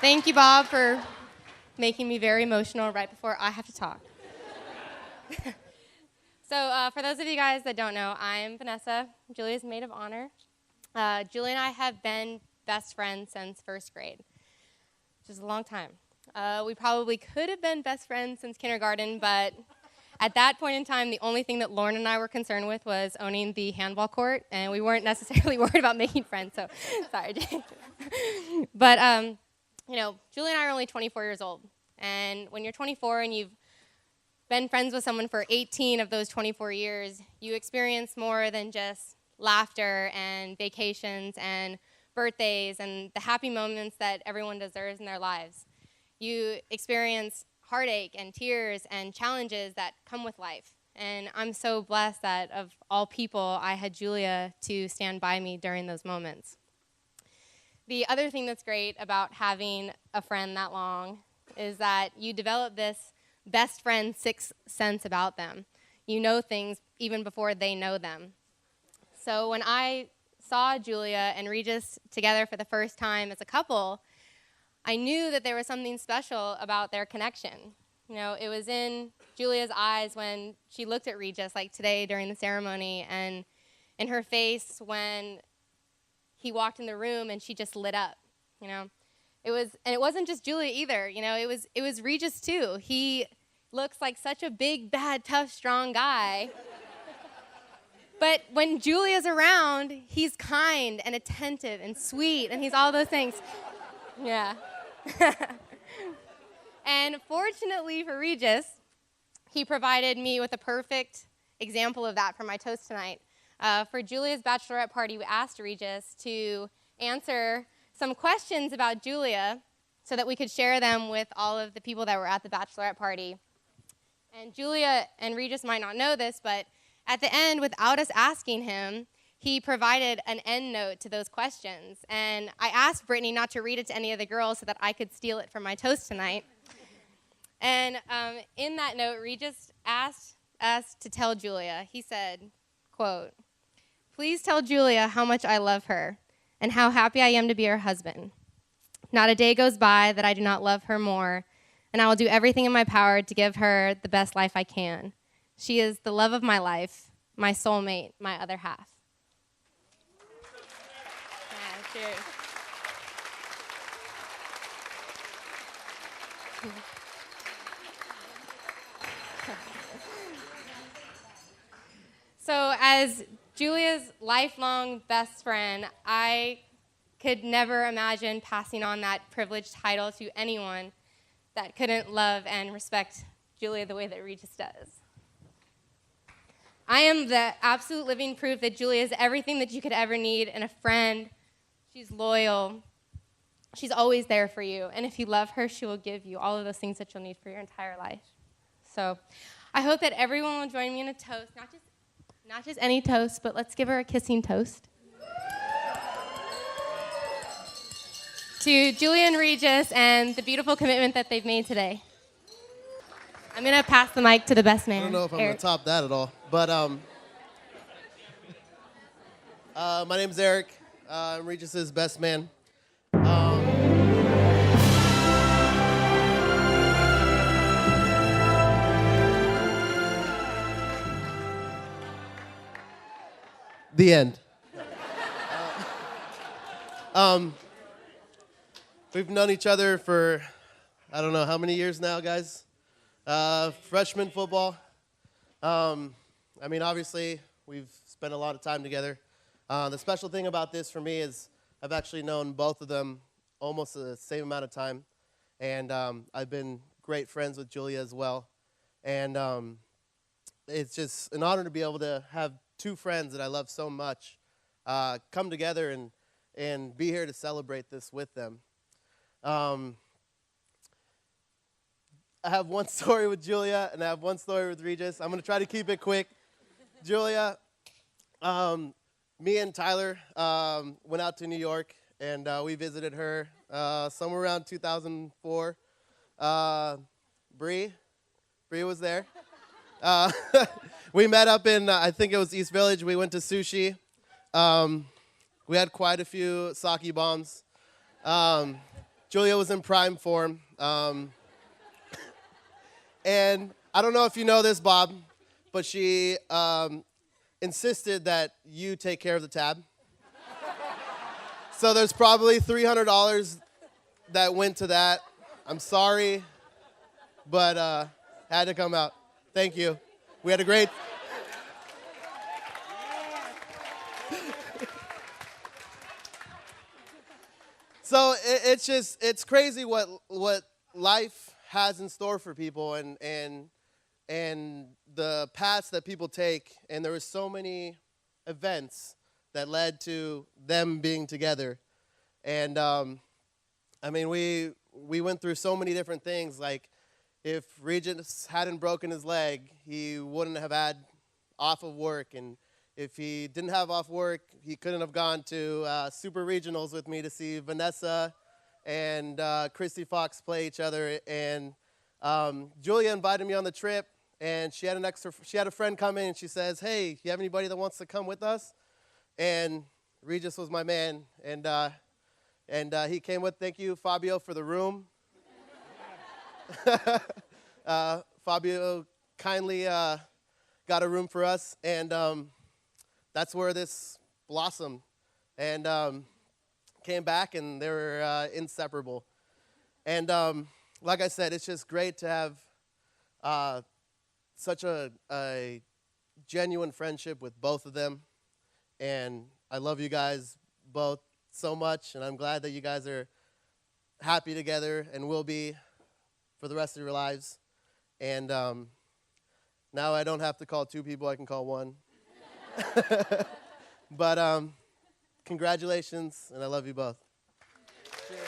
Thank you, Bob, for making me very emotional right before I have to talk. So for those of you guys that don't know, I'm Vanessa, Julia's maid of honor. Julia and I have been best friends since first grade, which is a long time. We probably could have been best friends since kindergarten, but at that point in time, the only thing that Lauren and I were concerned with was owning the handball court, and we weren't necessarily worried about making friends, so sorry. But, Julie and I are only 24 years old, and when you're 24 and you've been friends with someone for 18 of those 24 years, you experience more than just laughter and vacations and birthdays and the happy moments that everyone deserves in their lives. You experience heartache and tears and challenges that come with life. And I'm so blessed that of all people, I had Julia to stand by me during those moments. The other thing that's great about having a friend that long is that you develop this best friend sixth sense about them. You know things even before they know them. So when I saw Julia and Regis together for the first time as a couple, I knew that there was something special about their connection. It was in Julia's eyes when she looked at Regis, like today during the ceremony, and in her face when he walked in the room and she just lit up. It wasn't just Julia either. It was Regis too. He looks like such a big, bad, tough, strong guy. But when Julia's around, he's kind and attentive and sweet, and he's all those things. Yeah. And fortunately for Regis, he provided me with a perfect example of that for my toast tonight. For Julia's bachelorette party, we asked Regis to answer some questions about Julia so that we could share them with all of the people that were at the bachelorette party. And Julia and Regis might not know this, but at the end, without us asking him, he provided an end note to those questions. And I asked Brittany not to read it to any of the girls so that I could steal it for my toast tonight. And in that note, Regis asked us to tell Julia. He said, quote, "Please tell Julia how much I love her and how happy I am to be her husband. Not a day goes by that I do not love her more, and I will do everything in my power to give her the best life I can. She is the love of my life, my soulmate, my other half." Yeah, cheers. So as Julia's lifelong best friend, I could never imagine passing on that privileged title to anyone that couldn't love and respect Julia the way that Regis does. I am the absolute living proof that Julia is everything that you could ever need in a friend. She's loyal. She's always there for you. And if you love her, she will give you all of those things that you'll need for your entire life. So I hope that everyone will join me in a toast, not just any toast, but let's give her a kissing toast. To Julia and Regis and the beautiful commitment that they've made today. I'm going to pass the mic to the best man. I don't know if I'm going to top that at all. But my name's Eric. I'm Regis's best man. The end. We've known each other for, I don't know how many years now, guys. Freshman football. Obviously, we've spent a lot of time together. The special thing about this for me is I've actually known both of them almost the same amount of time. And I've been great friends with Julia as well. And it's just an honor to be able to have two friends that I love so much come together and be here to celebrate this with them. I have one story with Julia, and I have one story with Regis. I'm going to try to keep it quick. Julia, me and Tyler went out to New York, and we visited her somewhere around 2004. Bree was there. We met up in, I think it was East Village. We went to sushi. We had quite a few sake bombs. Julia was in prime form. And I don't know if you know this, Bob, but she insisted that you take care of the tab. So there's probably $300 that went to that. I'm sorry, but had to come out. Thank you. We had a great... So it's crazy what life has in store for people and the paths that people take. And there were so many events that led to them being together. And I mean, we went through so many different things. Like if Regis hadn't broken his leg, he wouldn't have had off of work. And if he didn't have off work, he couldn't have gone to Super Regionals with me to see Vanessa and Christy Fox play each other. And Julia invited me on the trip, and she had a friend come in, and she says, "Hey, you have anybody that wants to come with us?" And Regis was my man, and he came with. Thank you, Fabio, for the room. Fabio kindly got a room for us, and that's where this blossomed, and came back, and they were inseparable. And like I said, it's just great to have such a genuine friendship with both of them. And I love you guys both so much, and I'm glad that you guys are happy together and will be for the rest of your lives. And now I don't have to call two people, I can call one. But congratulations, and I love you both. Cheers.